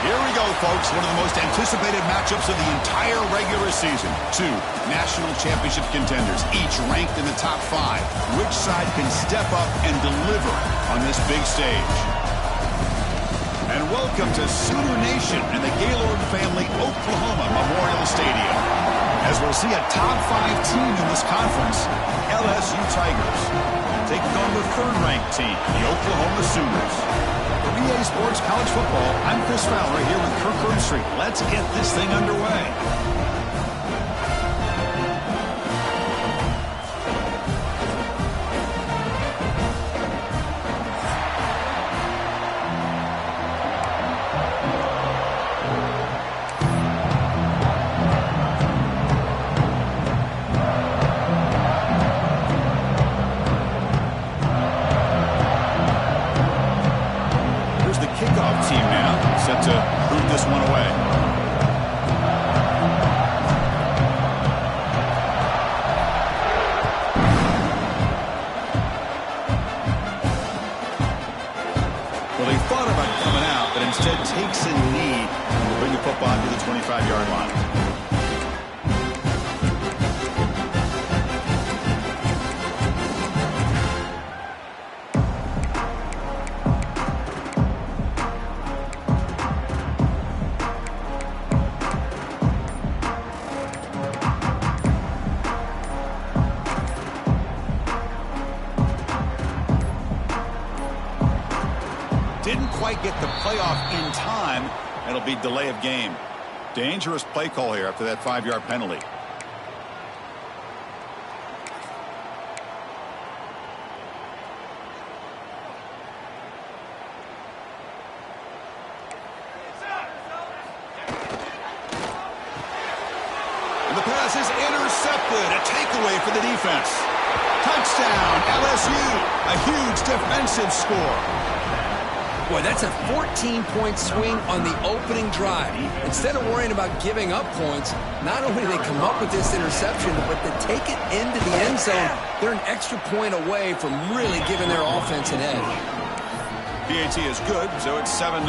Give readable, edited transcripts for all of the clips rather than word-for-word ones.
Here we go, folks. One of the most anticipated matchups of the entire regular season. Two national championship contenders, each ranked in the top 5. Which side can step up and deliver on this big stage? And welcome to Sooner Nation and the Gaylord Family Oklahoma Memorial Stadium, as we'll see a top 5 team in this conference, LSU Tigers, taking on the third-ranked team, the Oklahoma Sooners. For EA Sports College Football, I'm Chris Fowler here with Kirk Herbstreit. Let's get this thing underway. Takes a knee to bring the football to the 25-yard line. Didn't quite get the playoff in time. It'll be delay of game. Dangerous play call here after that 5-yard penalty. And the pass is intercepted. A takeaway for the defense. Touchdown, LSU. A huge defensive score. Boy, that's a 14-point swing on the opening drive. Instead of worrying about giving up points, not only do they come up with this interception, but they take it into the end zone. They're an extra point away from really giving their offense an edge. PAT is good, so it's 7-0.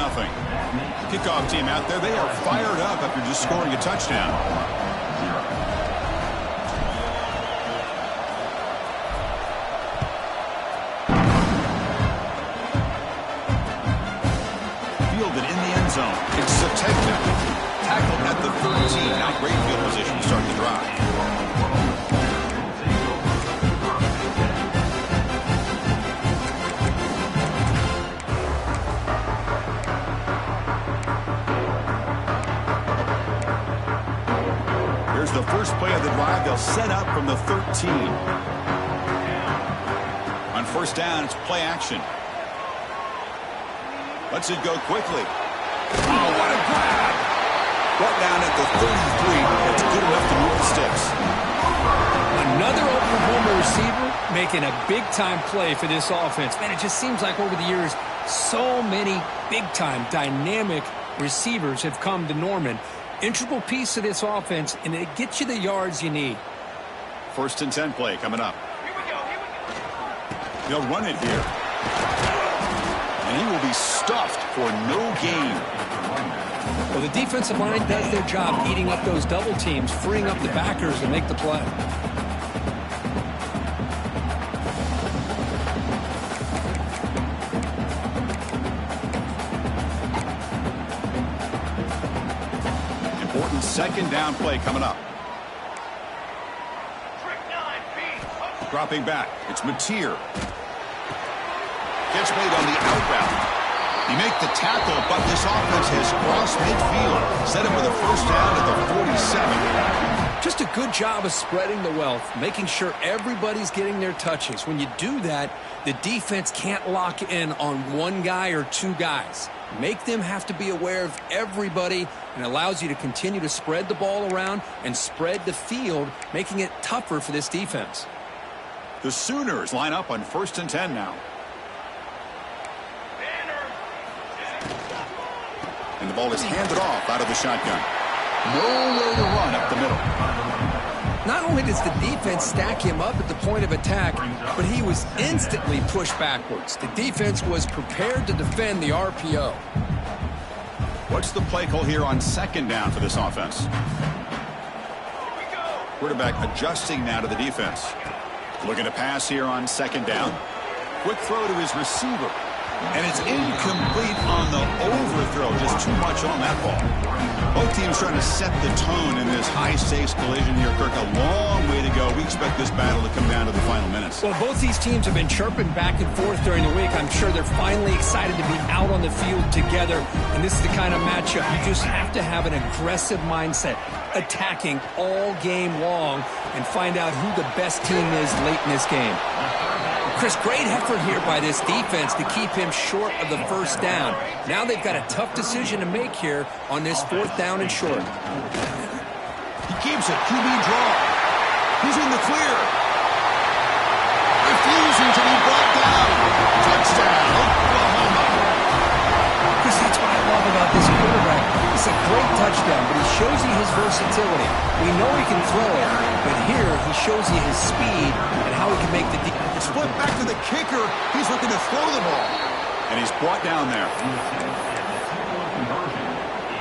Kickoff team out there, they are fired up after just scoring a touchdown. Zone. It's a takedown. Tackled at the 13. Now great field position to start the drive. Here's the first play of the drive. They'll set up from the 13. On first down, it's play action. Lets it go quickly. Oh, what a grab! Brought down at the 33. That's good enough to move the sticks. Another Oklahoma receiver making a big-time play for this offense. Man, it just seems like over the years, so many big-time, dynamic receivers have come to Norman. Integral piece of this offense, and it gets you the yards you need. 1st and 10 play coming up. Here we go. They'll run it here. And he will be stuffed for no gain. Well, the defensive line does their job eating up those double teams, freeing up the backers to make the play. Important 2nd down play coming up. Dropping back. It's Mateer. Gets made on the out route. He make the tackle, but this offense has crossed midfield. Set him with a first down at the 47. Just a good job of spreading the wealth, making sure everybody's getting their touches. When you do that, the defense can't lock in on one guy or two guys. Make them have to be aware of everybody, and allows you to continue to spread the ball around and spread the field, making it tougher for this defense. The Sooners line up on 1st and 10 now. And the ball is handed off out of the shotgun. Nowhere to run up the middle. Not only does the defense stack him up at the point of attack, but he was instantly pushed backwards. The defense was prepared to defend the RPO. What's the play call here on second down for this offense? Quarterback adjusting now to the defense. Looking to pass here on second down. Quick throw to his receiver. And it's incomplete on the overthrow. Just too much on that ball. Both teams trying to set the tone in this high-stakes collision here, Kirk. A long way to go. We expect this battle to come down to the final minutes. Well, both these teams have been chirping back and forth during the week. I'm sure they're finally excited to be out on the field together. And this is the kind of matchup you just have to have an aggressive mindset, attacking all game long, and find out who the best team is late in this game. Chris, great effort here by this defense to keep him short of the first down. Now they've got a tough decision to make here on this 4th down and short. He keeps it. QB draw. He's in the clear. Refusing to be brought down. Touchdown, Oklahoma. Chris, that's what I love about this quarterback. It's a great touchdown, but he shows you his versatility. We know he can throw it, but here he shows you his speed and how he can make the split back to the kicker. He's looking to throw the ball. And he's brought down there.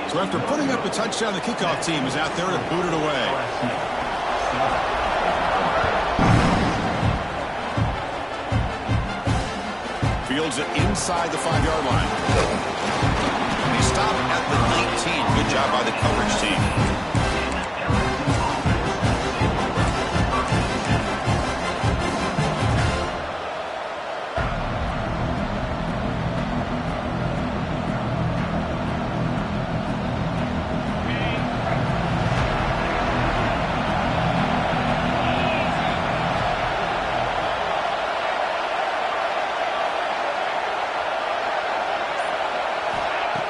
So after putting up a touchdown, the kickoff team is out there to boot it away. Fields it inside the 5-yard line. And he stopped at the 19. Good job by the coverage team.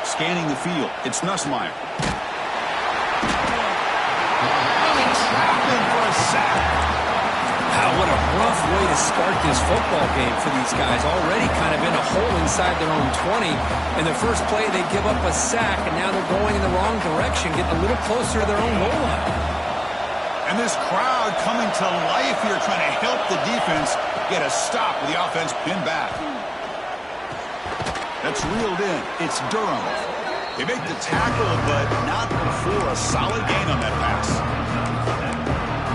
Scanning the field, it's Nussmeier. Trapped him for a sack. Wow, what a rough way to start this football game for these guys. Already kind of in a hole inside their own 20. In the first play, they give up a sack, and now they're going in the wrong direction, getting a little closer to their own goal line. And this crowd coming to life here, trying to help the defense get a stop with the offense pinned back. That's reeled in. It's Durham. They make the tackle, but not before a solid gain on that pass.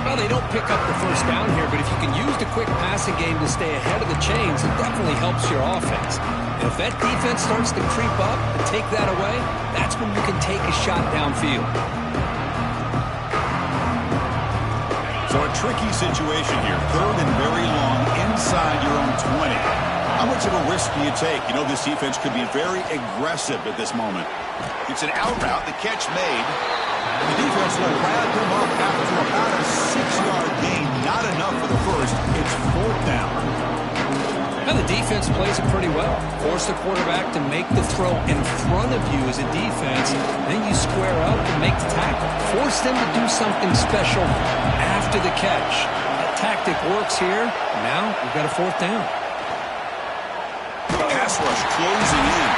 Well, they don't pick up the first down here, but if you can use the quick passing game to stay ahead of the chains, it definitely helps your offense. And if that defense starts to creep up and take that away, that's when you can take a shot downfield. So a tricky situation here. 3rd and very long inside your own 20. How much of a risk do you take? You know, this defense could be very aggressive at this moment. It's an out route, the catch made. And the defense will grab him up after about a 6-yard gain. Not enough for the first. It's 4th down. Now the defense plays it pretty well. Force the quarterback to make the throw in front of you as a defense. Then you square up and make the tackle. Force them to do something special after the catch. That tactic works here. Now we've got a 4th down. Pass rush closing in.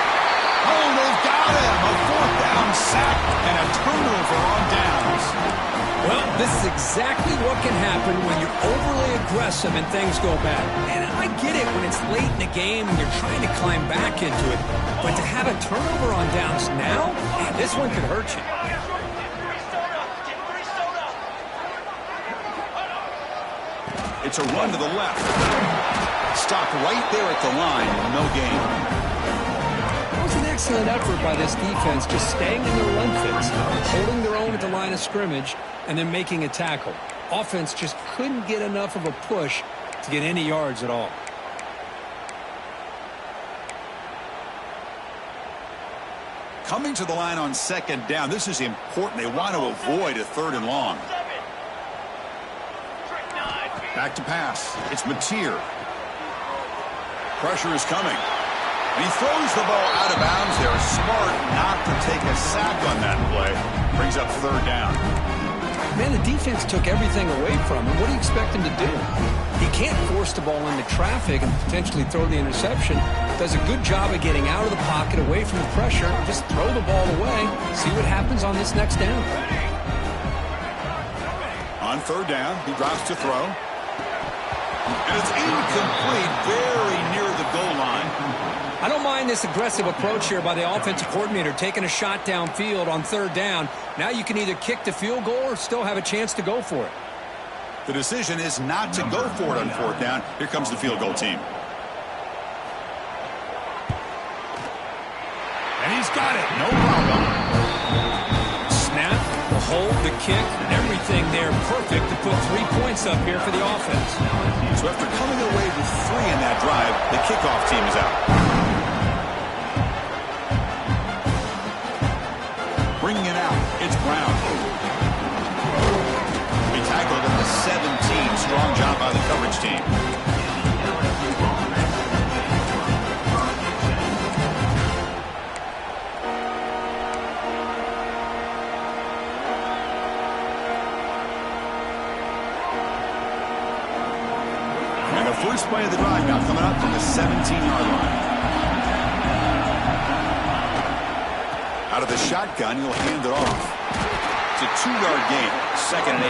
Oh, they've got him. A 4th down sack and a turnover on downs. Well, this is exactly what can happen when you're overly aggressive and things go bad. And I get it when it's late in the game and you're trying to climb back into it. But to have a turnover on downs now, man, this one could hurt you. It's a run to the left. Stopped right there at the line. No gain. That was an excellent effort by this defense, just staying in their run fits, holding their own at the line of scrimmage, and then making a tackle. Offense just couldn't get enough of a push to get any yards at all. Coming to the line on 2nd down. This is important. They want to avoid a 3rd and long. Back to pass. It's Mateer. Pressure is coming. And he throws the ball out of bounds there. Smart not to take a sack on that play. Brings up 3rd down. Man, the defense took everything away from him. What do you expect him to do? He can't force the ball into traffic and potentially throw the interception. Does a good job of getting out of the pocket, away from the pressure. Just throw the ball away. See what happens on this next down. On 3rd down, he drops to throw. And it's incomplete, very near the goal line. I don't mind this aggressive approach here by the offensive coordinator, taking a shot downfield on 3rd down. Now you can either kick the field goal or still have a chance to go for it. The decision is not to go for it on 4th down. Here comes the field goal team. And he's got it. No problem. Snap, the hold, the kick, everything there perfect to put 3 points up here for the offense. So after coming away with 3 in that drive, the kickoff team is out. Bringing it out, it's Brown. He tackled at the 17. Strong job by the coverage team. And the first play of the drive now coming up from the 17-yard line. Out of the shotgun, he'll hand it off. It's a 2-yard gain. 2nd and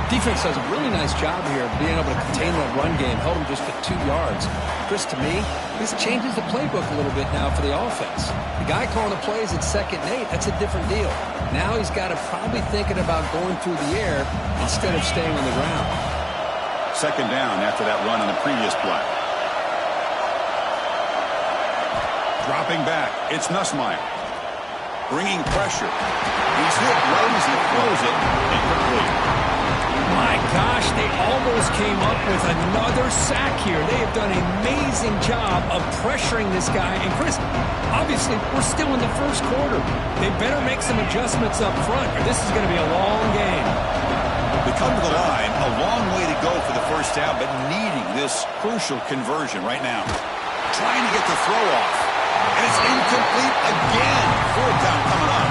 8. Defense does a really nice job here of being able to contain that run game. Held him just at 2 yards. Chris, to me, this changes the playbook a little bit now for the offense. The guy calling the plays at 2nd and 8, that's a different deal. Now he's got to probably thinking about going through the air instead of staying on the ground. 2nd down after that run on the previous play. Dropping back, it's Nussmeier. Bringing pressure. He's hit right as he throws it. Incomplete. My gosh, they almost came up with another sack here. They have done an amazing job of pressuring this guy. And Chris, obviously, we're still in the first quarter. They better make some adjustments up front, or this is going to be a long game. They come to the line, a long way to go for the first down, but needing this crucial conversion right now. Trying to get the throw off. And it's incomplete again. 4th down coming up.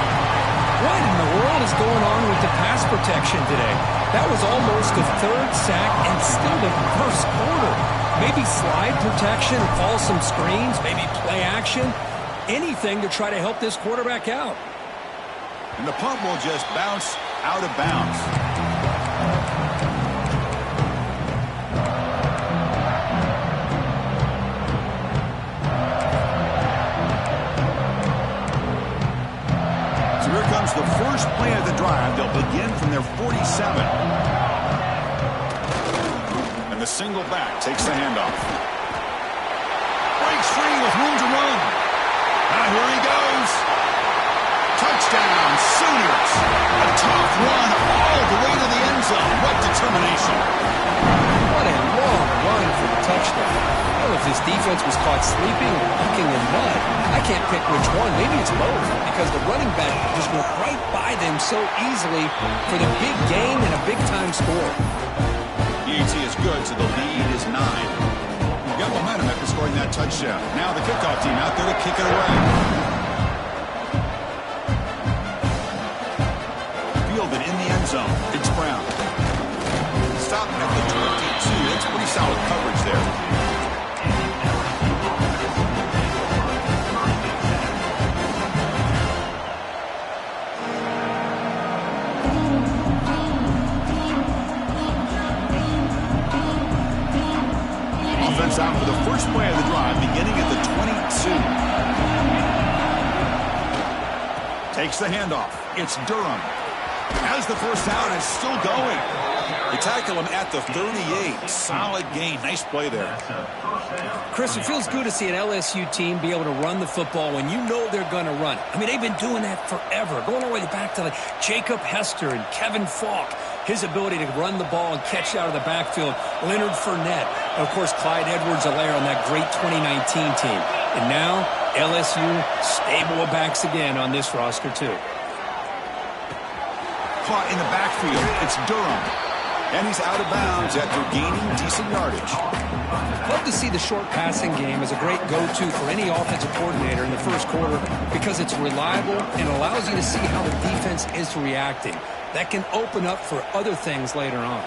What in the world is going on with the pass protection today? That was almost a 3rd sack and still the first quarter. Maybe slide protection, call some screens, maybe play action. Anything to try to help this quarterback out. And the punt will just bounce out of bounds. Here comes the first play of the drive. They'll begin from their 47. And the single back takes the handoff. Breaks free with room to run. Now here he goes. Touchdown, Sooners. A tough run all the way to the end zone. What determination. What a long run for the touchdown. I don't know if this defense was caught sleeping or walking in mud. I can't pick which one. Maybe it's both, because the running back just went right by them so easily for the big gain and a big-time score. EAT is good, so the lead is 9. Got momentum after scoring that touchdown. Now the kickoff team out there to kick it away. Fielded in the end zone. It's Brown. Stop at the 22. That's pretty solid coverage there. Offense out for the first play of the drive, beginning at the 22. Takes the handoff. It's Durham. Has the first down and still going. They tackle him at the 38. Solid gain. Nice play there. Chris, it feels good to see an LSU team be able to run the football when you know they're going to run it. I mean, they've been doing that forever, going all the way back to like Jacob Hester and Kevin Falk. His ability to run the ball and catch out of the backfield. Leonard Fournette. And, of course, Clyde Edwards-Helaire on that great 2019 team. And now, LSU stable of backs again on this roster, too. Caught in the backfield. It's Durham. And he's out of bounds after gaining decent yardage. Love to see the short passing game as a great go-to for any offensive coordinator in the first quarter because it's reliable and allows you to see how the defense is reacting. That can open up for other things later on.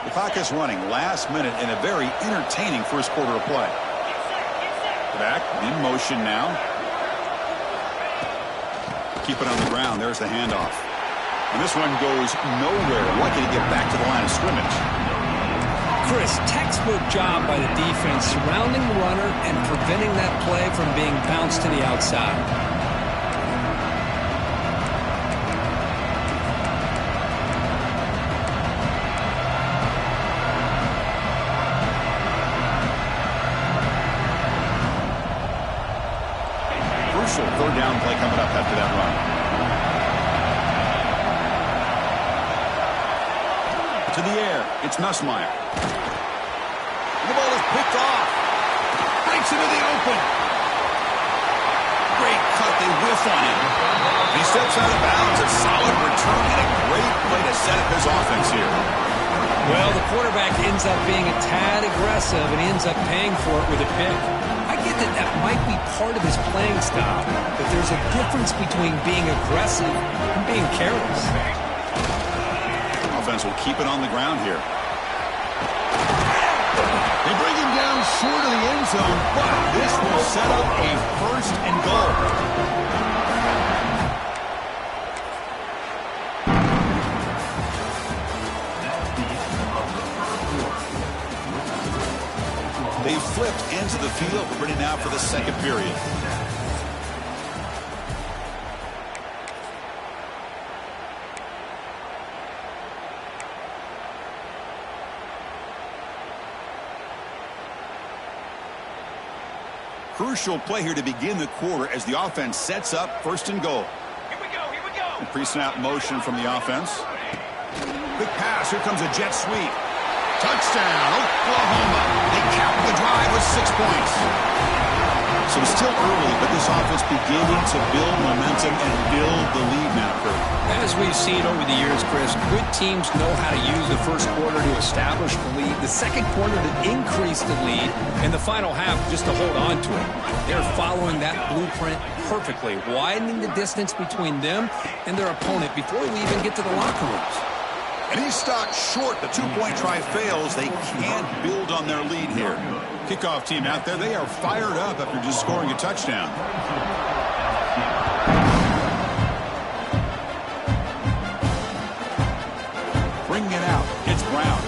The clock is running. Last minute in a very entertaining first quarter of play. Back in motion now. Keep it on the ground. There's the handoff. And this one goes nowhere. Lucky to get back to the line of scrimmage. Chris, textbook job by the defense surrounding the runner and preventing that play from being bounced to the outside. Third down play coming up after that run. To the air. It's Nussmeier. The ball is picked off. Breaks into the open. Great cut. They whiff on him. He steps out of bounds. A solid return and a great play to set up his offense here. Well, the quarterback ends up being a tad aggressive, and he ends up paying for it with a pick. I get that might be part of his playing style, but there's a difference between being aggressive and being careless. Offense will keep it on the ground here. They bring him down short of the end zone, but this will set up a first and goal. They flipped into the field, ready now for the second period. Crucial play here to begin the quarter as the offense sets up first and goal. Here we go, here we go. Pre-snap motion from the offense. Quick pass, here comes a jet sweep. Touchdown, Oklahoma. They cap the drive with 6 points. So it's still early, but this offense beginning to build momentum and build the lead now, Kurt. As we've seen over the years, Chris, good teams know how to use the first quarter to establish the lead, the second quarter to increase the lead, and the final half just to hold on to it. They're following that blueprint perfectly, widening the distance between them and their opponent before we even get to the locker rooms. And he's stopped short. The two-point try fails. They can't build on their lead here. Kickoff team out there, they are fired up after just scoring a touchdown. Bringing it out. It's Brown.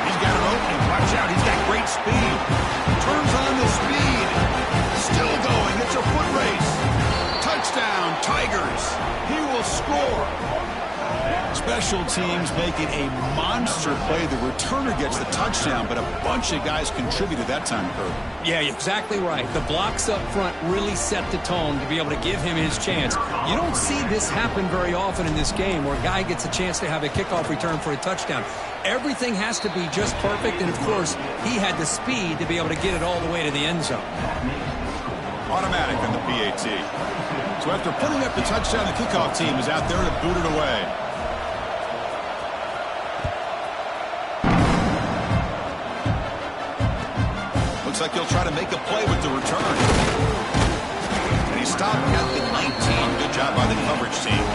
He's got an opening. Watch out. He's got great speed. Turns on the speed. Still going. It's a foot race. Touchdown, Tigers. He will score. Special teams making a monster play. The returner gets the touchdown, but a bunch of guys contributed that time, Kurt. Yeah, exactly right. The blocks up front really set the tone to be able to give him his chance. You don't see this happen very often in this game where a guy gets a chance to have a kickoff return for a touchdown. Everything has to be just perfect, and of course, he had the speed to be able to get it all the way to the end zone. Automatic on the PAT. So after putting up the touchdown, the kickoff team is out there to boot it away. Looks like he'll try to make a play with the return. And he stopped at the 19. Good job by the coverage team.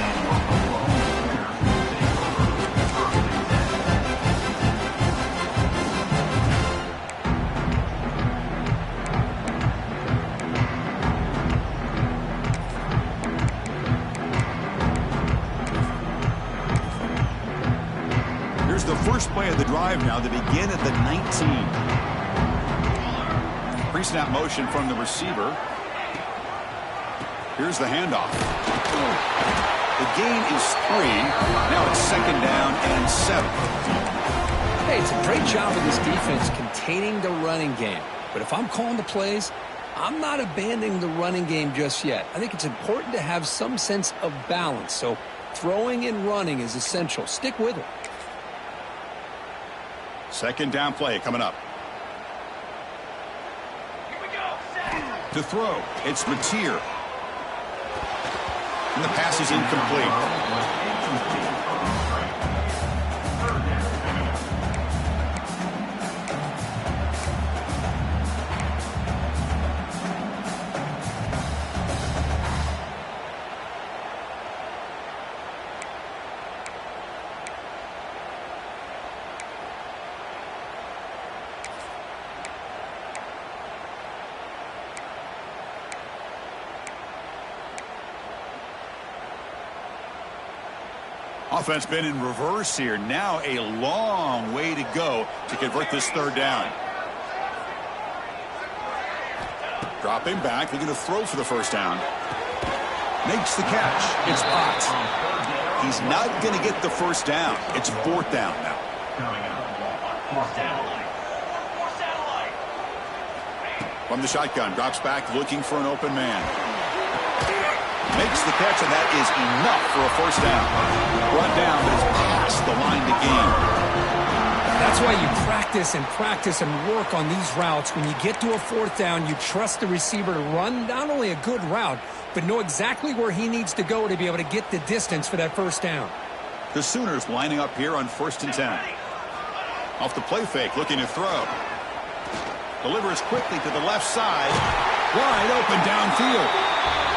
Here's the first play of the drive now to begin at the 19. Pre-snap motion from the receiver. Here's the handoff. The gain is 3. Now it's second down and 7. Hey, it's a great job of this defense containing the running game. But if I'm calling the plays, I'm not abandoning the running game just yet. I think it's important to have some sense of balance. So throwing and running is essential. Stick with it. Second down play coming up. To throw, it's Mateer. And the pass is incomplete. Offense been in reverse here. Now a long way to go to convert this third down. Dropping back, looking to throw for the first down. Makes the catch. It's Potts. He's not going to get the first down. It's fourth down now. From the shotgun, drops back, looking for an open man. Makes the catch, and that is enough for a first down. Brought down, but it's past the line to gain. That's why you practice and work on these routes. When you get to a fourth down, you trust the receiver to run not only a good route, but know exactly where he needs to go to be able to get the distance for that first down. The Sooners lining up here on 1st and 10. Off the play fake, looking to throw. Delivers quickly to the left side. Wide open downfield.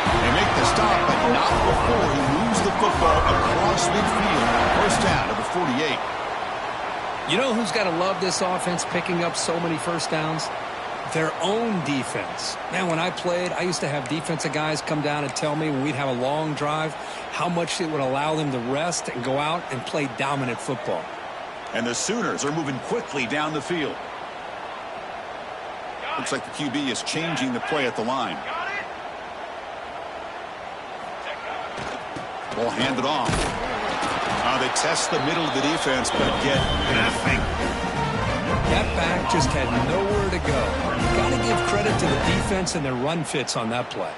They make the stop, but not before he moves the football across midfield. First down to the 48. You know who's got to love this offense picking up so many first downs? Their own defense. Man, when I played, I used to have defensive guys come down and tell me when we'd have a long drive how much it would allow them to rest and go out and play dominant football. And the Sooners are moving quickly down the field. Looks like the QB is changing the play at the line. Ball handed off. They test the middle of the defense, but get nothing. That back just had nowhere to go. You've got to give credit to the defense and their run fits on that play.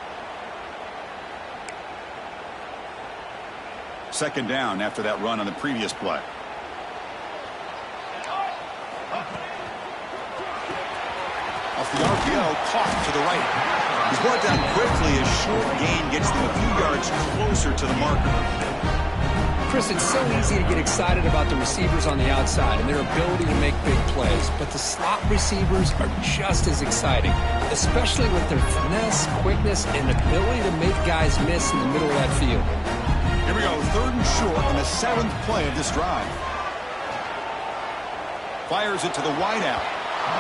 Second down after that run on the previous play. Off the RPO, caught to the right. He's brought down quickly. A short gain gets them a few yards closer to the marker. Chris, it's so easy to get excited about the receivers on the outside and their ability to make big plays, but the slot receivers are just as exciting, especially with their finesse, quickness, and ability to make guys miss in the middle of that field. Here we go, 3rd and short on the 7th play of this drive. Fires it to the wideout.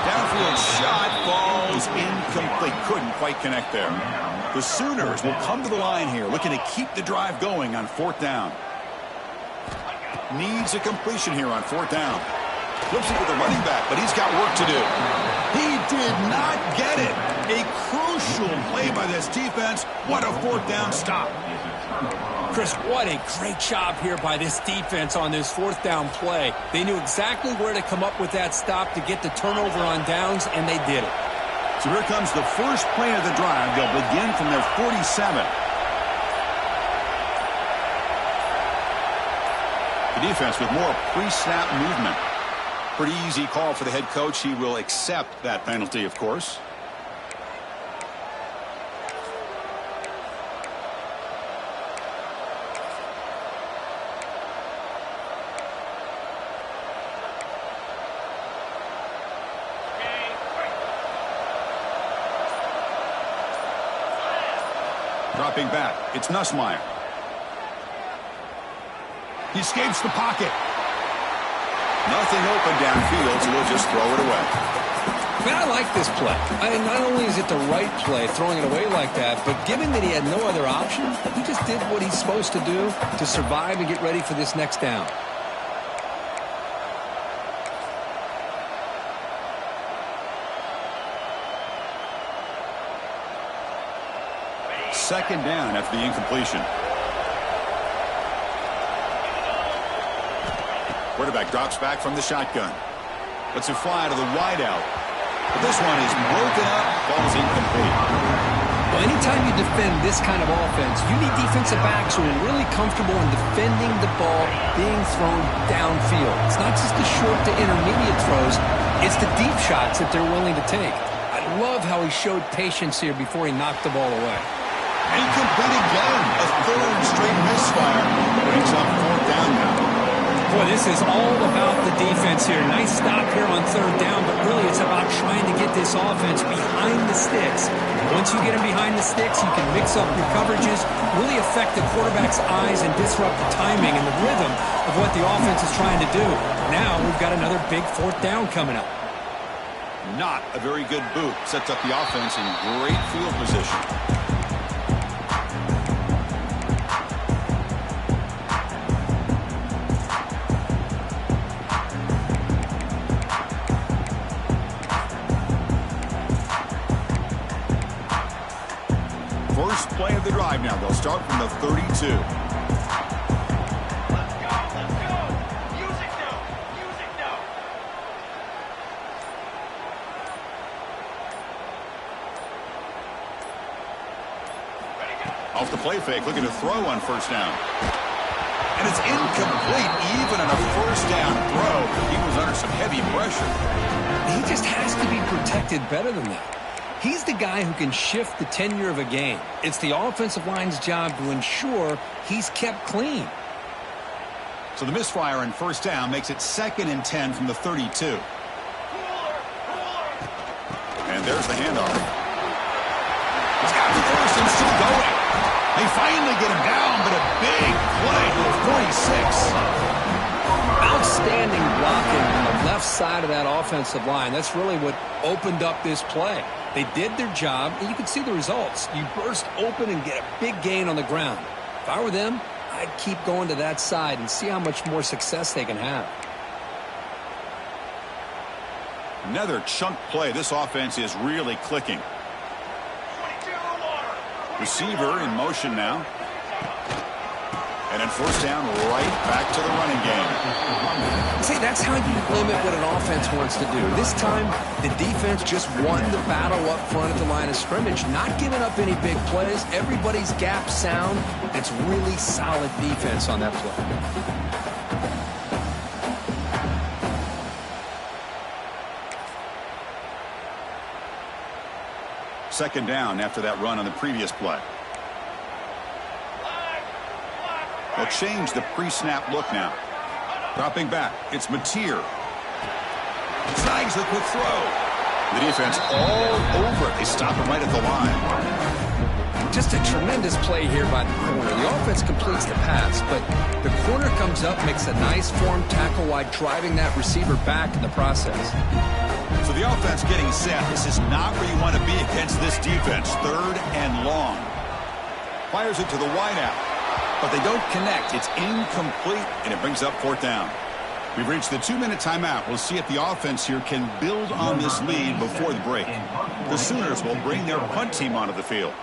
Downfield shot falls incomplete. Couldn't quite connect there. The Sooners will come to the line here, looking to keep the drive going on 4th down. Needs a completion here on 4th down. Flips it to the running back, but he's got work to do. He did not get it. A crucial play by this defense. What a 4th down stop. Chris, what a great job here by this defense on this 4th down play. They knew exactly where to come up with that stop to get the turnover on downs, and they did it. So here comes the first play of the drive. They'll begin from their 47. The defense with more pre-snap movement. Pretty easy call for the head coach. He will accept that penalty, of course. Dropping back, it's Nussmeier. He escapes the pocket. Nothing open downfield, so we'll just throw it away. Man, I like this play. Not only is it the right play, throwing it away like that, but given that he had no other option, he just did what he's supposed to do to survive and get ready for this next down. Second down after the incompletion. Quarterback drops back from the shotgun. Lets it fly to the wideout. But this one is broken up, falls incomplete. Well, anytime you defend this kind of offense, you need defensive backs who are really comfortable in defending the ball being thrown downfield. It's not just the short to intermediate throws, it's the deep shots that they're willing to take. I love how he showed patience here before he knocked the ball away. Incomplete again. A third straight misfire. Brings up 4th down now. Boy, this is all about the defense here. Nice stop here on 3rd down, but really it's about trying to get this offense behind the sticks. Once you get them behind the sticks, you can mix up your coverages, really affect the quarterback's eyes and disrupt the timing and the rhythm of what the offense is trying to do. Now we've got another big 4th down coming up. Not a very good boot. Sets up the offense in great field position. start from the 32. Off the play fake, looking to throw on first down. And it's incomplete, even on a first down throw. He was under some heavy pressure. He just has to be protected better than that. He's the guy who can shift the tenure of a game. It's the offensive line's job to ensure he's kept clean. So the misfire on first down makes it 2nd and 10 from the 32. And there's the handoff. He's got the first and still going. They finally get him down, but a big play to the 46. Outstanding blocking on the left side of that offensive line. That's really what opened up this play. They did their job, and you can see the results. You burst open and get a big gain on the ground. If I were them, I'd keep going to that side and see how much more success they can have. Another chunk play. This offense is really clicking. Receiver in motion now. And then first down, right back to the running game. See, that's how you limit what an offense wants to do. This time, the defense just won the battle up front at the line of scrimmage, not giving up any big plays. Everybody's gap sound. It's really solid defense on that play. Second down after that run on the previous play. They'll change the pre-snap look now. Dropping back, it's Mateer. Snags the quick throw. The defense all over it. They stop him right at the line. Just a tremendous play here by the corner. The offense completes the pass, but the corner comes up, makes a nice form tackle while driving that receiver back in the process. So the offense getting set. This is not where you want to be against this defense. 3rd and long. Fires it to the wideout, but they don't connect. It's incomplete, and it brings up 4th down. We've reached the 2-minute timeout. We'll see if the offense here can build on this lead before the break. The Sooners will bring their punt team onto the field.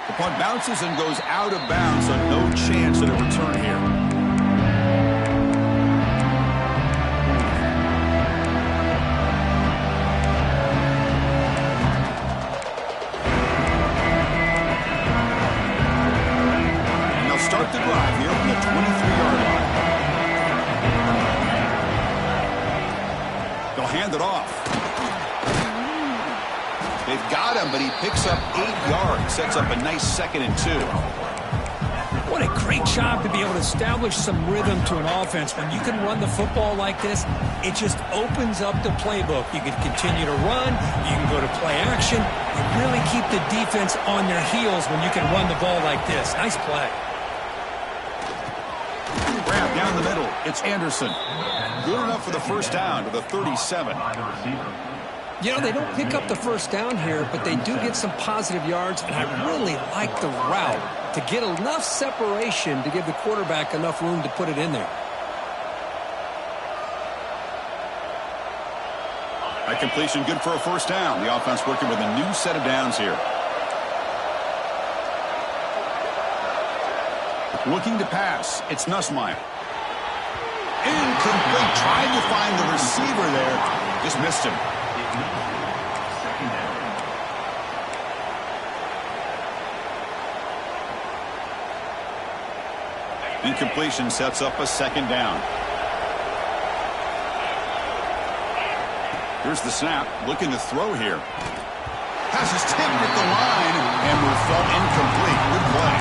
The punt bounces and goes out of bounds, so no chance at a return here. And they'll start the drive here from the 23-yard line. They'll hand it off. They've got him, but he picks up 8 yards. Sets up a nice 2nd and 2. What a great job to be able to establish some rhythm to an offense. When you can run the football like this, it just opens up the playbook. You can continue to run. You can go to play action. You really keep the defense on their heels when you can run the ball like this. Nice play. Grab down the middle. It's Anderson. Good enough for the first down to the 37. You know, they don't pick up the first down here, but they do get some positive yards, and I really like the route to get enough separation to give the quarterback enough room to put it in there. That completion good for a first down. The offense working with a new set of downs here. Looking to pass. It's Nussmeier. Incomplete. Trying to find the receiver there. Just missed him. Incompletion sets up a 2nd down. Here's the snap. Looking to throw here. Pass is tipped at the line and will fall incomplete. Good play.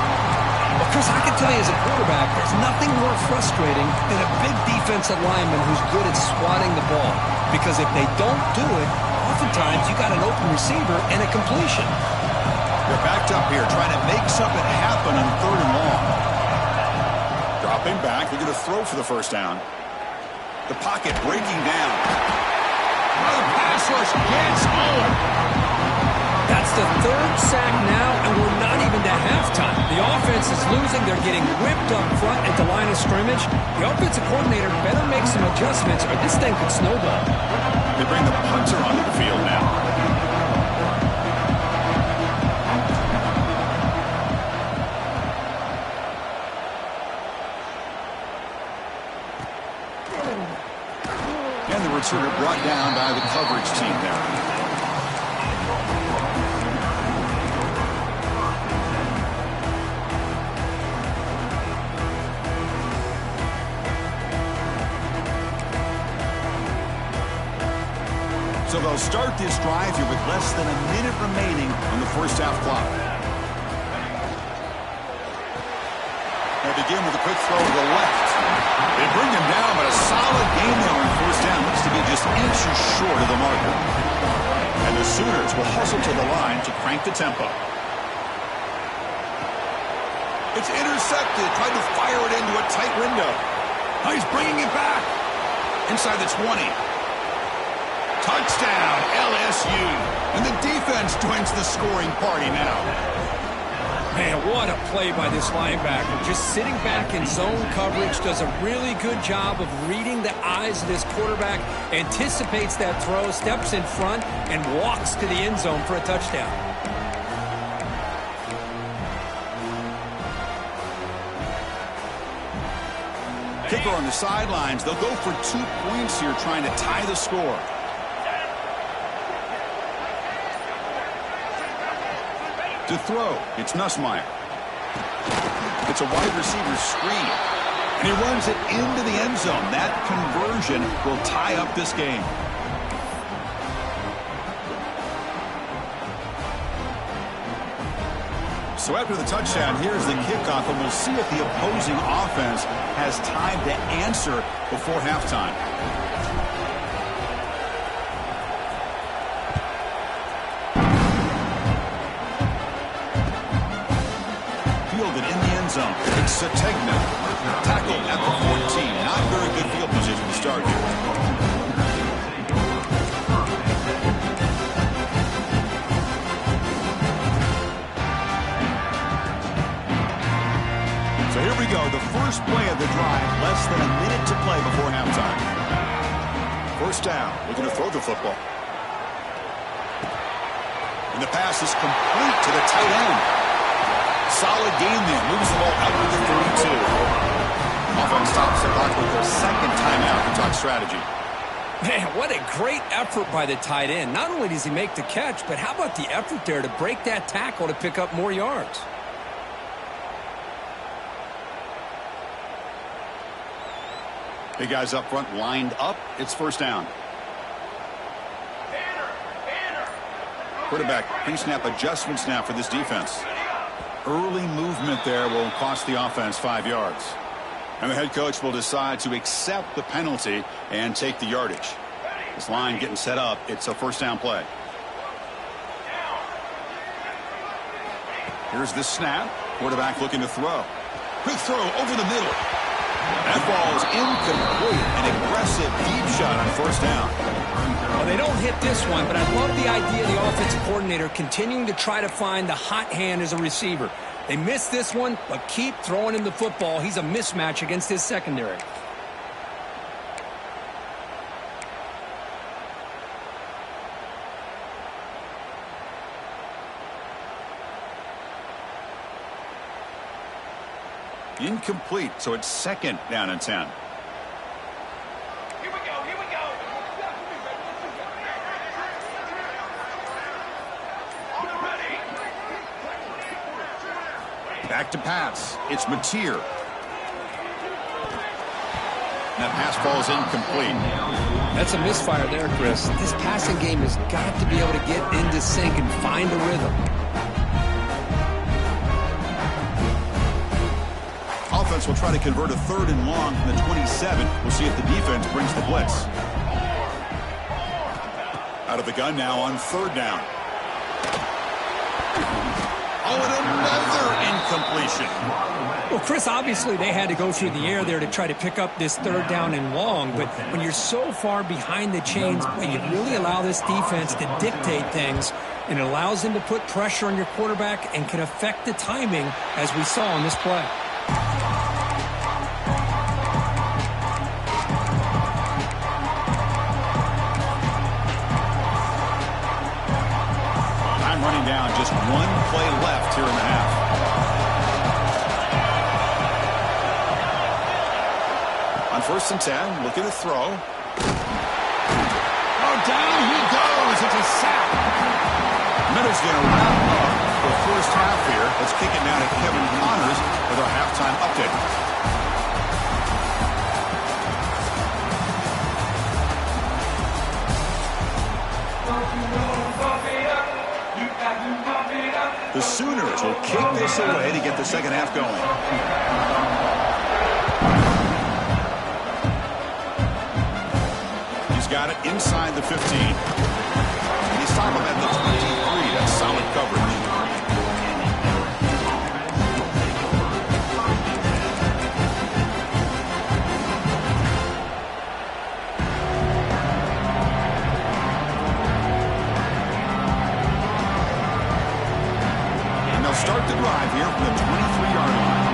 Well, Chris, I can tell you as a quarterback, there's nothing more frustrating than a big defensive lineman who's good at swatting the ball. Because if they don't do it, oftentimes you got an open receiver and a completion. They're backed up here trying to make something happen on 3rd and long. Dropping back. They're going to throw for the first down. The pocket breaking down. Another pass rush gets home. That's the 3rd sack now, and we're not even to halftime. The offense is losing. They're getting whipped up front at the line of scrimmage. The offensive coordinator better make some adjustments, or this thing could snowball. They bring the punter onto the field now. And the returner brought down by the coverage team there. So they'll start this drive here with less than a minute remaining on the first half clock. They begin with a quick throw to the left. They bring him down, but a solid game there on first down. Looks to be just inches short of the marker. And the Sooners will hustle to the line to crank the tempo. It's intercepted. Tried to fire it into a tight window. Oh, he's bringing it back. Inside the 20. Touchdown, LSU. And the defense joins the scoring party now. Man, what a play by this linebacker. Just sitting back in zone coverage, does a really good job of reading the eyes of this quarterback, anticipates that throw, steps in front, and walks to the end zone for a touchdown. Kicker on the sidelines. They'll go for 2 points here, trying to tie the score. To throw, it's Nussmeier. It's a wide receiver screen. And he runs it into the end zone. That conversion will tie up this game. So after the touchdown, here's the kickoff, and we'll see if the opposing offense has time to answer before halftime. Zone. It's Sategna. Tackle at the 14. Not very good field position to start here. So here we go. The first play of the drive. Less than a minute to play before halftime. First down. Looking to throw the football. And the pass is complete to the tight end. Solid game there. Moves the ball out to the 32. Offense stops the clock with their second timeout to talk strategy. Man, what a great effort by the tight end. Not only does he make the catch, but how about the effort there to break that tackle to pick up more yards? Big guys up front lined up. It's first down. Quarterback pre-snap adjustments now for this defense. Early movement there will cost the offense 5 yards. And the head coach will decide to accept the penalty and take the yardage. This line getting set up. It's a first down play. Here's the snap. Quarterback looking to throw. Quick throw over the middle. That ball is incomplete. An aggressive deep shot on first down. Well, they don't hit this one, but I love the idea of the offensive coordinator continuing to try to find the hot hand as a receiver. They missed this one, but keep throwing him the football. He's a mismatch against his secondary. Incomplete, so it's second down and 10. Back to pass. It's Mateer. That pass ball is incomplete. That's a misfire there, Chris. This passing game has got to be able to get into sync and find a rhythm. Offense will try to convert a third and long from the 27. We'll see if the defense brings the blitz. Out of the gun now on third down. Oh, and another incompletion. Well, Chris, obviously they had to go through the air there to try to pick up this third down and long, but when you're so far behind the chains, you really allow this defense to dictate things, and it allows them to put pressure on your quarterback and can affect the timing, as we saw on this play. Time running down. Just one play left here in the half. On 1st and 10, looking to throw. Oh, down he goes. It's a sack. Minutes going to wrap up the first half here. Let's kick it now to Kevin Connors with our halftime update. The Sooners will kick this away to get the second half going. He's got it inside the 15. He's stopped him at the 23. That's solid coverage. Start the drive here from the 23-yard line.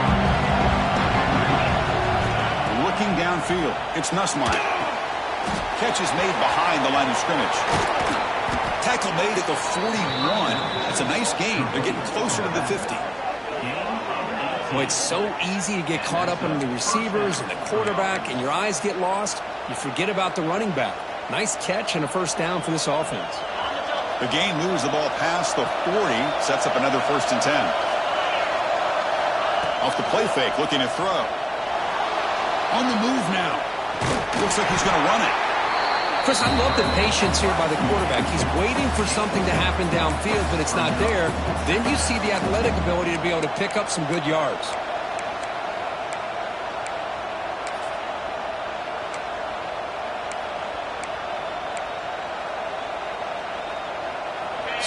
Looking downfield, it's Nussmeier. Catch is made behind the line of scrimmage. Tackle made at the 41. That's a nice gain. They're getting closer to the 50. Well, it's so easy to get caught up in the receivers and the quarterback, and your eyes get lost. You forget about the running back. Nice catch and a first down for this offense. The game moves the ball past the 40, sets up another 1st and 10. Off the play fake, looking to throw. On the move now. Looks like he's going to run it. Chris, I love the patience here by the quarterback. He's waiting for something to happen downfield, but it's not there. Then you see the athletic ability to be able to pick up some good yards.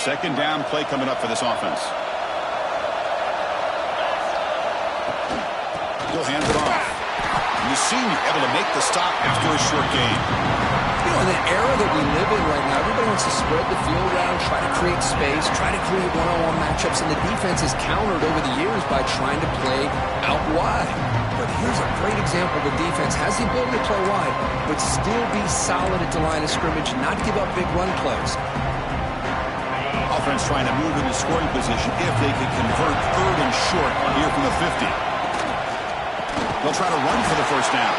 Second down play coming up for this offense. He'll hand it off. And the senior able to make the stop after a short gain. You know, in the era that we live in right now, everybody wants to spread the field around, try to create space, try to create one-on-one matchups, and the defense has countered over the years by trying to play out wide. But here's a great example. The defense has the ability to play wide, but still be solid at the line of scrimmage, not give up big run plays. Offense trying to move into scoring position if they can convert 3rd and short here from the 50. They'll try to run for the first down.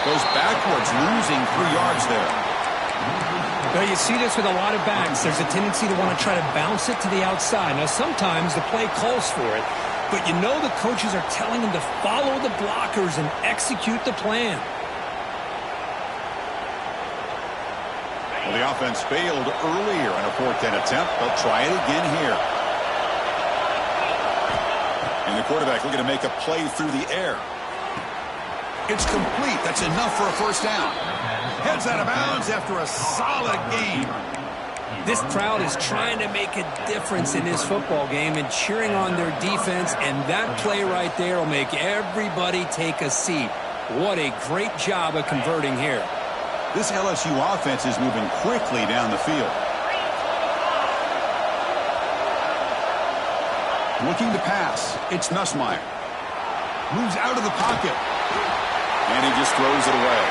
Goes backwards, losing 3 yards there. Well, you see this with a lot of backs. There's a tendency to want to try to bounce it to the outside. Now, sometimes the play calls for it, but you know the coaches are telling them to follow the blockers and execute the plan. Well, the offense failed earlier on a 4th down attempt. They'll try it again here. And the quarterback looking to make a play through the air. It's complete. That's enough for a first down. Heads out of bounds after a solid game. This crowd is trying to make a difference in this football game and cheering on their defense, and that play right there will make everybody take a seat. What a great job of converting here. This LSU offense is moving quickly down the field. Looking to pass. It's Nussmeier. Moves out of the pocket. And he just throws it away.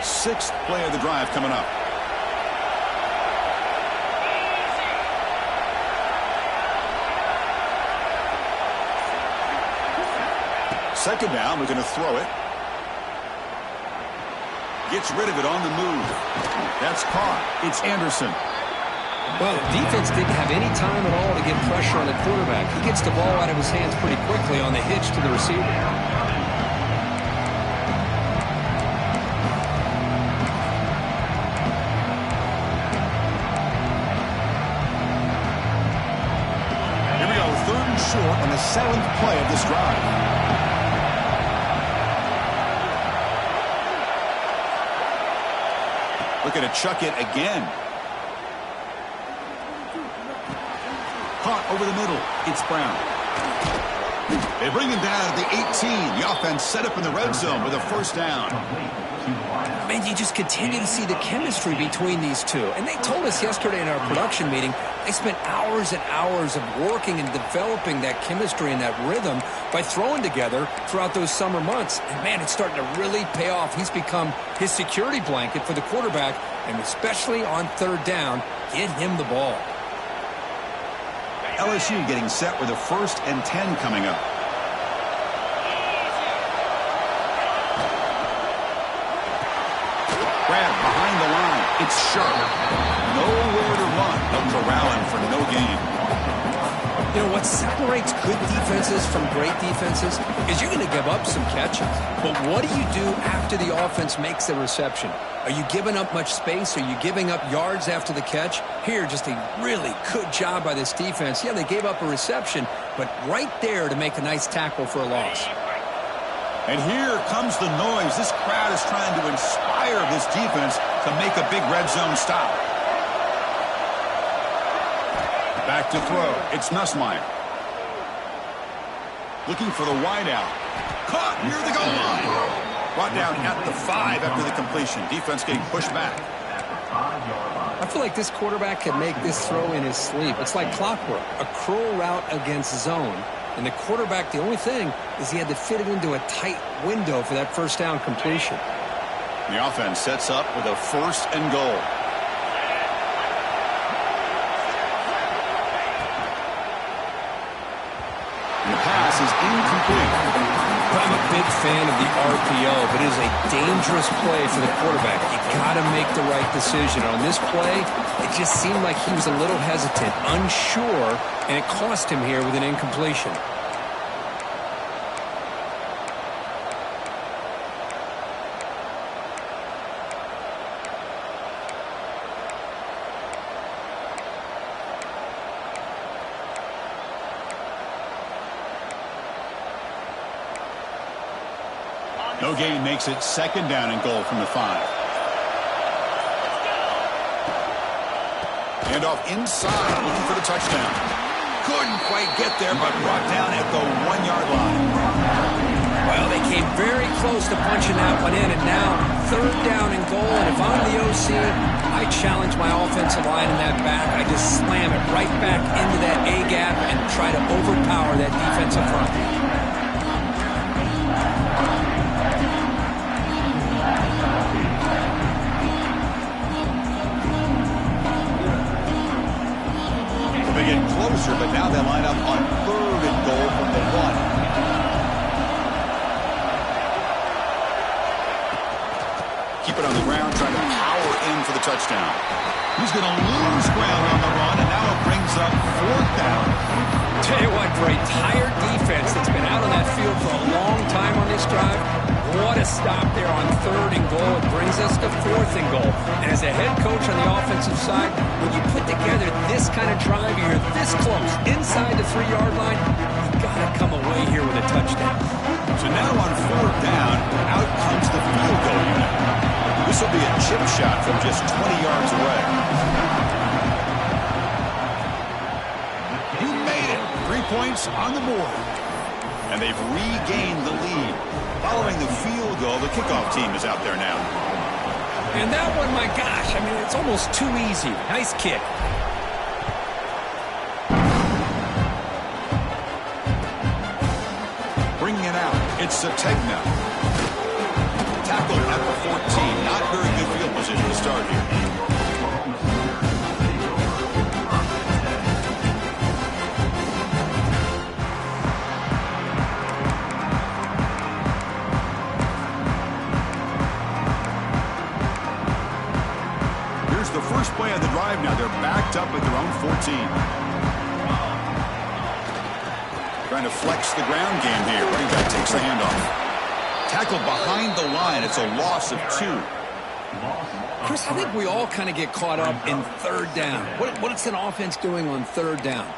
Sixth play of the drive coming up. Second down, we're going to throw it. Gets rid of it on the move. That's caught. It's Anderson. Well, the defense didn't have any time at all to get pressure on the quarterback. He gets the ball out of his hands pretty quickly on the hitch to the receiver. Short on the 7th play of this drive. Looking to chuck it again. Caught over the middle. It's Brown. They bring him down at the 18. The offense set up in the red zone with a first down. Man, you just continue to see the chemistry between these two. And they told us yesterday in our production meeting, they spent hours and hours of working and developing that chemistry and that rhythm by throwing together throughout those summer months. And, man, it's starting to really pay off. He's become his security blanket for the quarterback, and especially on third down, get him the ball. LSU getting set with a 1st and 10 coming up. Grab behind the line. It's sharp. Nowhere to run. They'll corral him for no gain. You know, what separates good defenses from great defenses is you're going to give up some catches. But what do you do after the offense makes the reception? Are you giving up much space? Are you giving up yards after the catch? Here, just a really good job by this defense. Yeah, they gave up a reception, but right there to make a nice tackle for a loss. And here comes the noise. This crowd is trying to inspire this defense to make a big red zone stop. Back to throw. It's Nussmeier. Looking for the wideout. Caught near the goal line. Brought down at the 5 after the completion. Defense getting pushed back. I feel like this quarterback can make this throw in his sleep. It's like clockwork. A curl route against zone. And the quarterback, the only thing is he had to fit it into a tight window for that first down completion. The offense sets up with a 1st and goal. And the pass is incomplete. I'm a big fan of the RPO, but it is a dangerous play for the quarterback. You got to make the right decision. On this play, it just seemed like he was a little hesitant, unsure, and it cost him here with an incompletion. No gain makes it 2nd down and goal from the 5. Hand off inside, looking for the touchdown. Couldn't quite get there, but brought down at the 1-yard line. Well, they came very close to punching that one in, and now 3rd down and goal. And if I'm the OC, I challenge my offensive line in that back. I just slam it right back into that A-gap and try to overpower that defensive front. They get closer, but now they line up on 3rd and goal from the 1. Keep it on the ground, trying to power in for the touchdown. He's going to lose ground on the run, and now it brings up 4th down. Tell you what, for a tired defense that's been out on that field for a long time on this drive, what a stop there on 3rd and goal. It brings us to 4th and goal. And as a head coach on the offensive side, when you put together this kind of drive, you're this close, inside the 3-yard line, you got to come away here with a touchdown. So now on 4th down, out comes the field goal unit. This will be a chip shot from just 20 yards away. He made it. 3 points on the board. And they've regained the lead. Following the field goal, the kickoff team is out there now. And that one, my gosh, I mean, it's almost too easy. Nice kick. Bringing it out, it's Sategna. Tackled at the 14. Not very good field position to start here. The first play of the drive now. They're backed up at their own 14. Trying to flex the ground game here. Running back takes the handoff. Tackled behind the line. It's a loss of 2. Chris, I think we all kind of get caught up in 3rd down. What's an offense doing on 3rd down?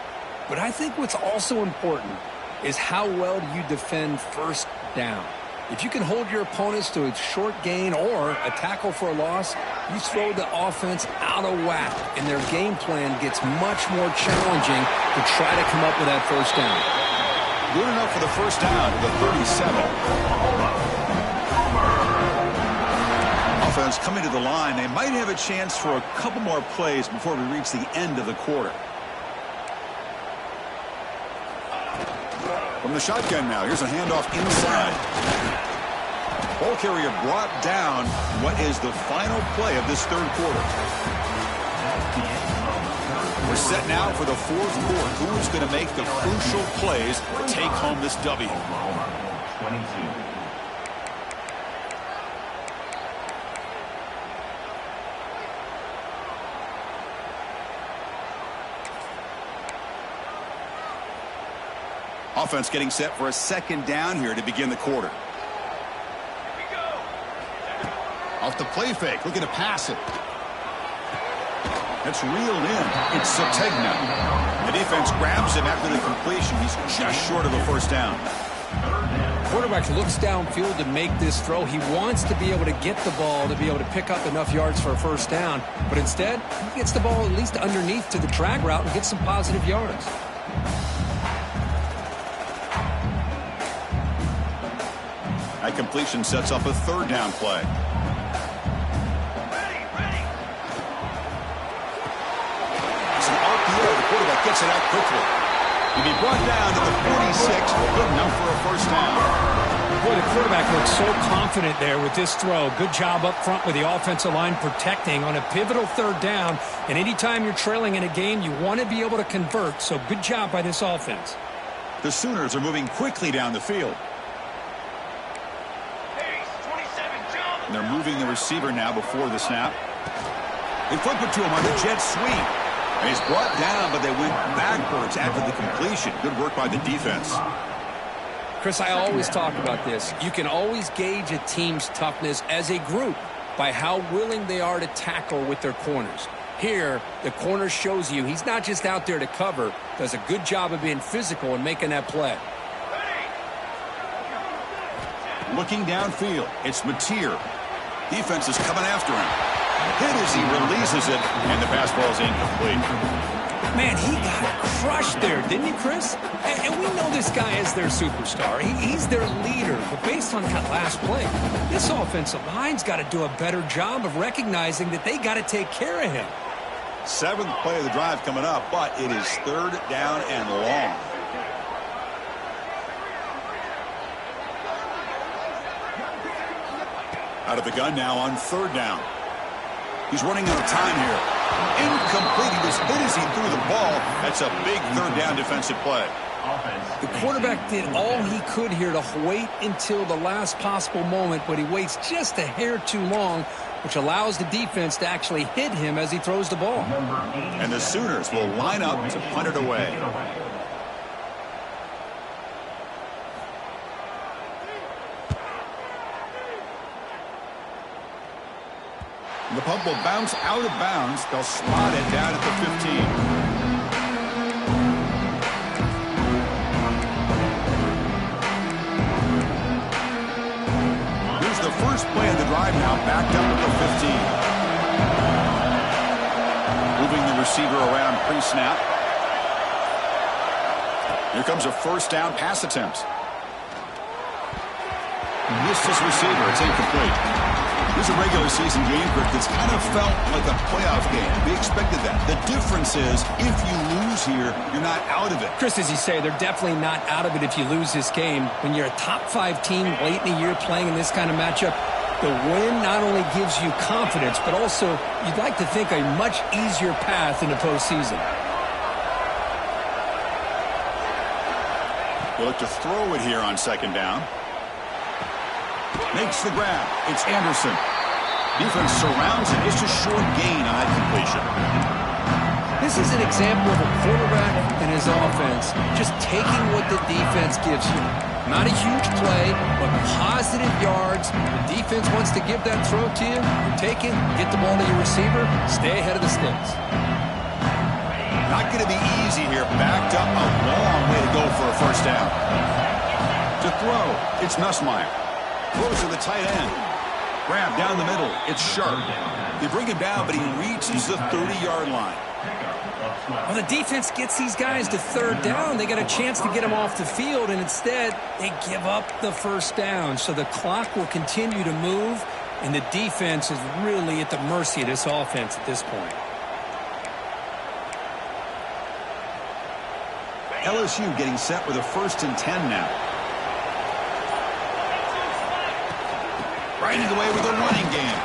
But I think what's also important is how well do you defend 1st down. If you can hold your opponents to a short gain or a tackle for a loss, you throw the offense out of whack, and their game plan gets much more challenging to try to come up with that 1st down. Good enough for the first down to the 37. Offense coming to the line. They might have a chance for a couple more plays before we reach the end of the quarter. From the shotgun now, here's a handoff inside. Ball carrier brought down. What is the final play of this third quarter? We're set now for the fourth quarter. Who is going to make the crucial plays to take home this W? Offense getting set for a second down here to begin the quarter. Off the play fake, looking to pass it. That's reeled in. It's Sategna. The defense grabs him after the completion. He's just short of a first down. Quarterback looks downfield to make this throw. He wants to be able to get the ball to be able to pick up enough yards for a first down. But instead, he gets the ball at least underneath to the drag route and gets some positive yards. That completion sets up a third down play. It's an RPO. The quarterback gets it out quickly. He'll be brought down to the 46. Good enough for a first down. Boy, the quarterback looks so confident there with this throw. Good job up front with the offensive line protecting on a pivotal third down. And anytime you're trailing in a game, you want to be able to convert. So good job by this offense. The Sooners are moving quickly down the field. And they're moving the receiver now before the snap. They flip it to him on the jet sweep. And he's brought down, but they went backwards after the completion. Good work by the defense. Chris, I always talk about this. You can always gauge a team's toughness as a group by how willing they are to tackle with their corners. Here, the corner shows you he's not just out there to cover, does a good job of being physical and making that play. Looking downfield, it's Mateer. Defense is coming after him. Hit as he releases it, and the pass ball is incomplete. Man, he got crushed there, didn't he, Chris? And we know this guy is their superstar. He's their leader. But based on that last play, this offensive line's got to do a better job of recognizing that they got to take care of him. Seventh play of the drive coming up, but it is third down and long. Out of the gun now on third down. He's running out of time here. Incomplete. He was hit as he threw the ball. That's a big third down defensive play. The quarterback did all he could here to wait until the last possible moment, but he waits just a hair too long, which allows the defense to actually hit him as he throws the ball. And the Sooners will line up to punt it away. The punt will bounce out of bounds. They'll spot it down at the 15. Here's the first play of the drive now, backed up at the 15. Moving the receiver around pre-snap. Here comes a first down pass attempt. Missed his receiver. It's incomplete. This is a regular season game, Kirk, that's kind of felt like a playoff game. We expected that. The difference is, if you lose here, you're not out of it. Chris, as you say, they're definitely not out of it if you lose this game. When you're a top-5 team late in the year playing in this kind of matchup, the win not only gives you confidence, but also, you'd like to think, a much easier path in the postseason. They look to throw it here on second down. Makes the grab. It's Anderson. Defense surrounds him. It's a short gain on that completion. This is an example of a quarterback and his offense just taking what the defense gives you. Not a huge play, but positive yards. The defense wants to give that throw to you. You take it, get the ball to your receiver, stay ahead of the sticks. Not going to be easy here. Backed up a long way to go for a first down. To throw, it's Nussmeier. Throws to the tight end. Grab down the middle. It's Sharp. They bring him down, but he reaches the 30-yard line. Well, the defense gets these guys to third down. They got a chance to get them off the field, and instead they give up the first down. So the clock will continue to move, and the defense is really at the mercy of this offense at this point. LSU getting set with a 1st and 10 now. Right away with a running game.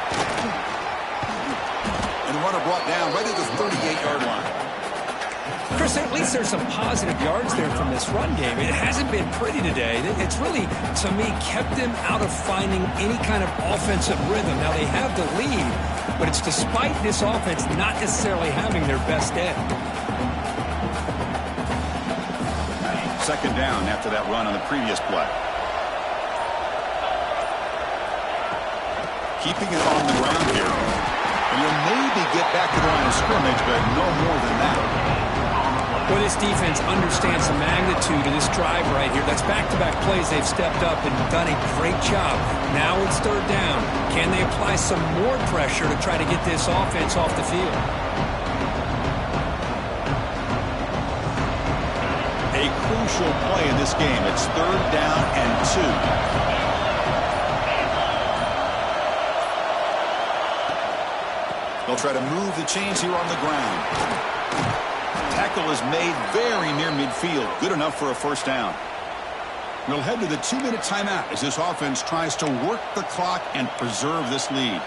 And the runner brought down right at the 38-yard line. Chris, at least there's some positive yards there from this run game. It hasn't been pretty today. It's really, to me, kept them out of finding any kind of offensive rhythm. Now, they have the lead, but it's despite this offense not necessarily having their best day. 2nd down after that run on the previous play. Keeping it on the ground here. And you'll maybe get back to the line of scrimmage, but no more than that. Well, this defense understands the magnitude of this drive right here. That's back-to-back plays. They've stepped up and done a great job. Now it's 3rd down. Can they apply some more pressure to try to get this offense off the field? A crucial play in this game. It's 3rd down and 2. They'll try to move the chains here on the ground. Tackle is made very near midfield. Good enough for a 1st down. We'll head to the 2-minute timeout as this offense tries to work the clock and preserve this lead.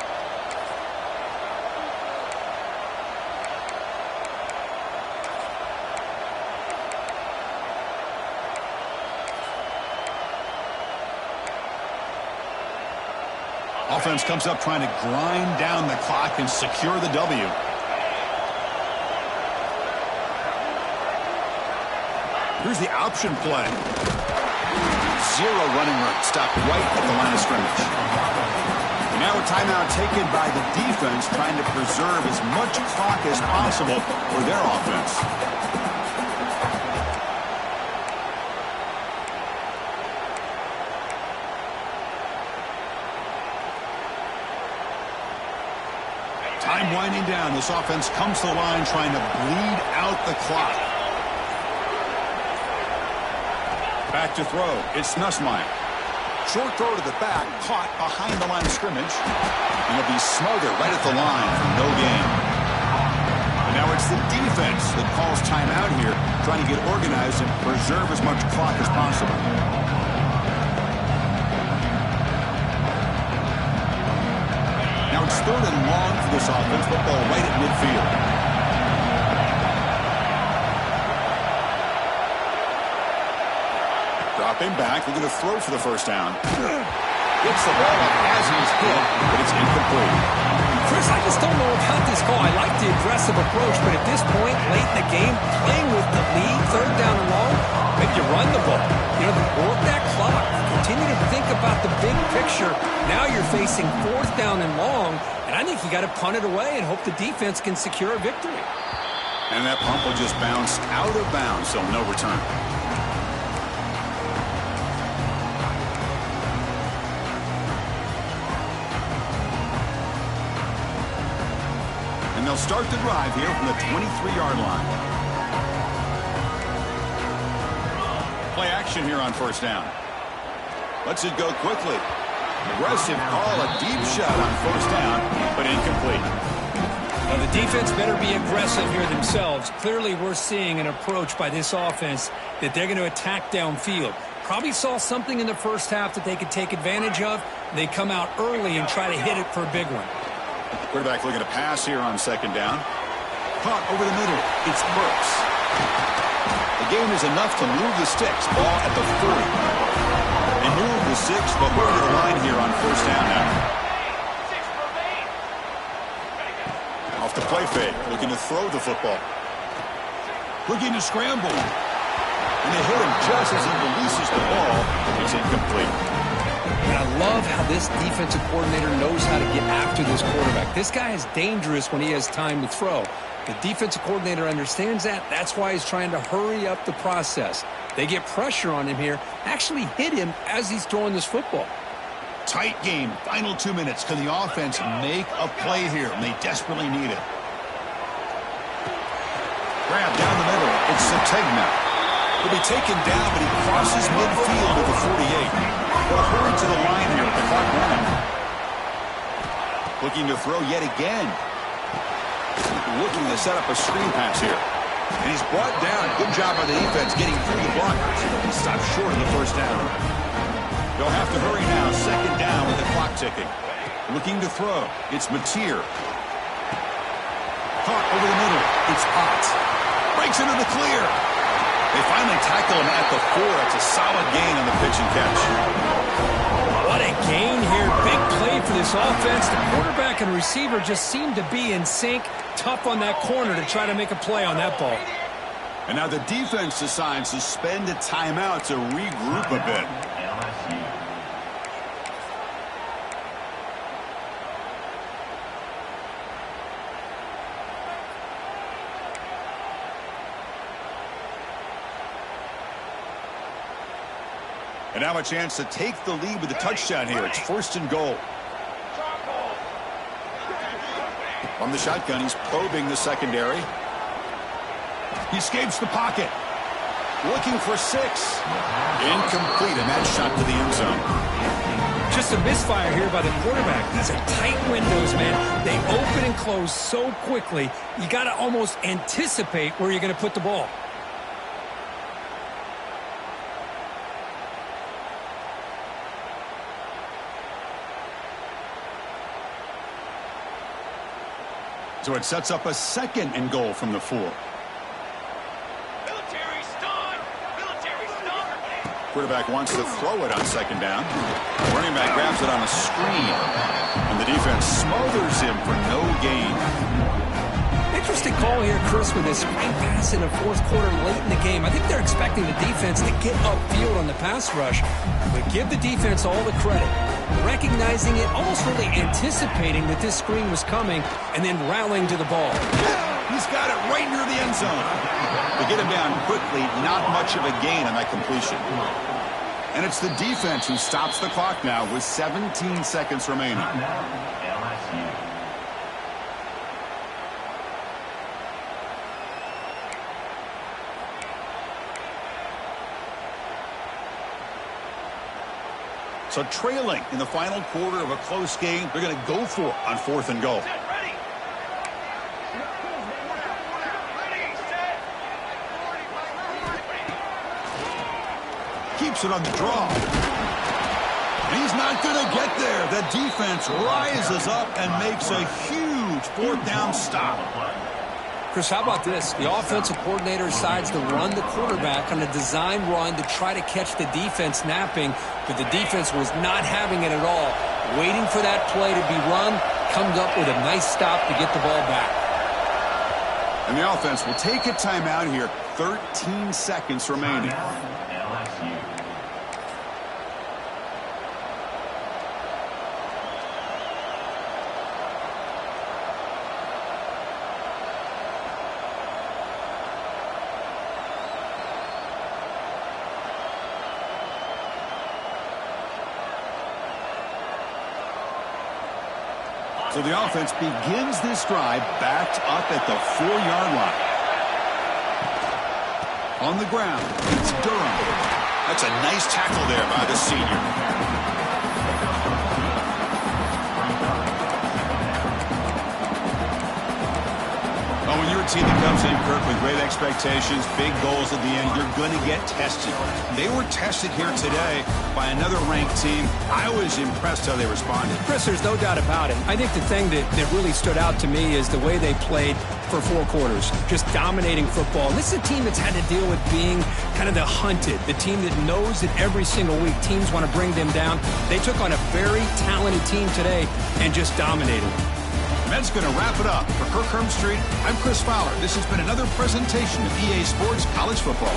Offense comes up trying to grind down the clock and secure the W. Here's the option play. 0 running room. Stopped right at the line of scrimmage. And now a timeout taken by the defense trying to preserve as much clock as possible for their offense. Time winding down. This offense comes to the line trying to bleed out the clock. Back to throw. It's Nussmeier. Short throw to the back, caught behind the line of scrimmage. And he'll be smothered right at the line for no gain. And now it's the defense that calls timeout here, trying to get organized and preserve as much clock as possible. Now it's 3rd and long for this offense. Football right at midfield. Dropping back, looking to throw for the 1st down. Gets the ball up as he's hit, but it's incomplete. Chris, I just don't know about this call. I like the aggressive approach, but at this point, late in the game, playing with the lead, 3rd down and long, maybe you run the ball. You know, work that clock. Continue to think about the big picture. Now you're facing 4th down and long, and I think you got to punt it away and hope the defense can secure a victory. And that punt will just bounce out of bounds, so no return. And they'll start the drive here from the 23-yard line. Play action here on 1st down. Lets it go quickly. Aggressive call, a deep shot on 1st down, but incomplete. Well, the defense better be aggressive here themselves. Clearly, we're seeing an approach by this offense that they're going to attack downfield. Probably saw something in the first half that they could take advantage of. They come out early and try to hit it for a big one. Quarterback looking to pass here on 2nd down. Caught over the middle. It's Burks. The game is enough to move the sticks. Ball at the 40. They move the 6, but we're to the line here on 1st down now. Off the play fake. Looking to throw the football. Looking to scramble. And they hit him just as he releases the ball. It's incomplete. And I love how this defensive coordinator knows how to get after this quarterback. This guy is dangerous when he has time to throw. The defensive coordinator understands that. That's why he's trying to hurry up the process. They get pressure on him here, actually hit him as he's throwing this football. Tight game. Final 2 minutes. Can the offense make a play here? And they desperately need it. Grab down the middle. It's Sategna. He'll be taken down, but he crosses midfield at the 48. They'll hurry to the line here with the clock running. Looking to throw yet again. Looking to set up a screen pass here. And he's brought down. Good job by the defense getting through the blockers. He stopped short of the first down. They'll have to hurry now. Second down with the clock ticking. Looking to throw. It's Mateer. Caught over the middle. It's Ott. Breaks into the clear. They finally tackle him at the 4. It's a solid gain on the pitch and catch. What a gain here. Big play for this offense. The quarterback and receiver just seem to be in sync. Tough on that corner to try to make a play on that ball. And now the defense decides to spend a timeout to regroup a bit. And now a chance to take the lead with a touchdown here. It's 1st and goal. From the shotgun, he's probing the secondary. He escapes the pocket. Looking for 6. Incomplete, and that shot to the end zone. Just a misfire here by the quarterback. These are tight windows, man. They open and close so quickly. You got to almost anticipate where you're going to put the ball. So it sets up a 2nd and goal from the 4. Military stun! Military stun! Quarterback wants to throw it on 2nd down. Running back grabs it on a screen. And the defense smothers him for no gain. Interesting call here, Chris, with this screen pass in the 4th quarter late in the game. I think they're expecting the defense to get upfield on the pass rush. But give the defense all the credit. Recognizing it, almost really anticipating that this screen was coming, and then rallying to the ball. He's got it right near the end zone. To get him down quickly, not much of a gain on that completion. And it's the defense who stops the clock now with 17 seconds remaining. So trailing in the final quarter of a close game, they're going to go for it on 4th and goal. Ready! Keeps it on the draw. He's not going to get there. The defense rises up and makes a huge 4th down stop. Chris, how about this? The offensive coordinator decides to run the quarterback on a design run to try to catch the defense napping, but the defense was not having it at all. Waiting for that play to be run, comes up with a nice stop to get the ball back. And the offense will take a timeout here. 13 seconds remaining. So the offense begins this drive backed up at the 4-yard line. On the ground, it's Durham. That's a nice tackle there by the senior. Oh, when you're a team that comes in, Kirk, with great expectations, big goals at the end, you're going to get tested. They were tested here today by another ranked team. I was impressed how they responded. Chris, there's no doubt about it. I think the thing that really stood out to me is the way they played for 4 quarters, just dominating football. And this is a team that's had to deal with being kind of the hunted, the team that knows that every single week teams want to bring them down. They took on a very talented team today and just dominated. That's going to wrap it up. For Kirk Street, I'm Chris Fowler. This has been another presentation of EA Sports College Football.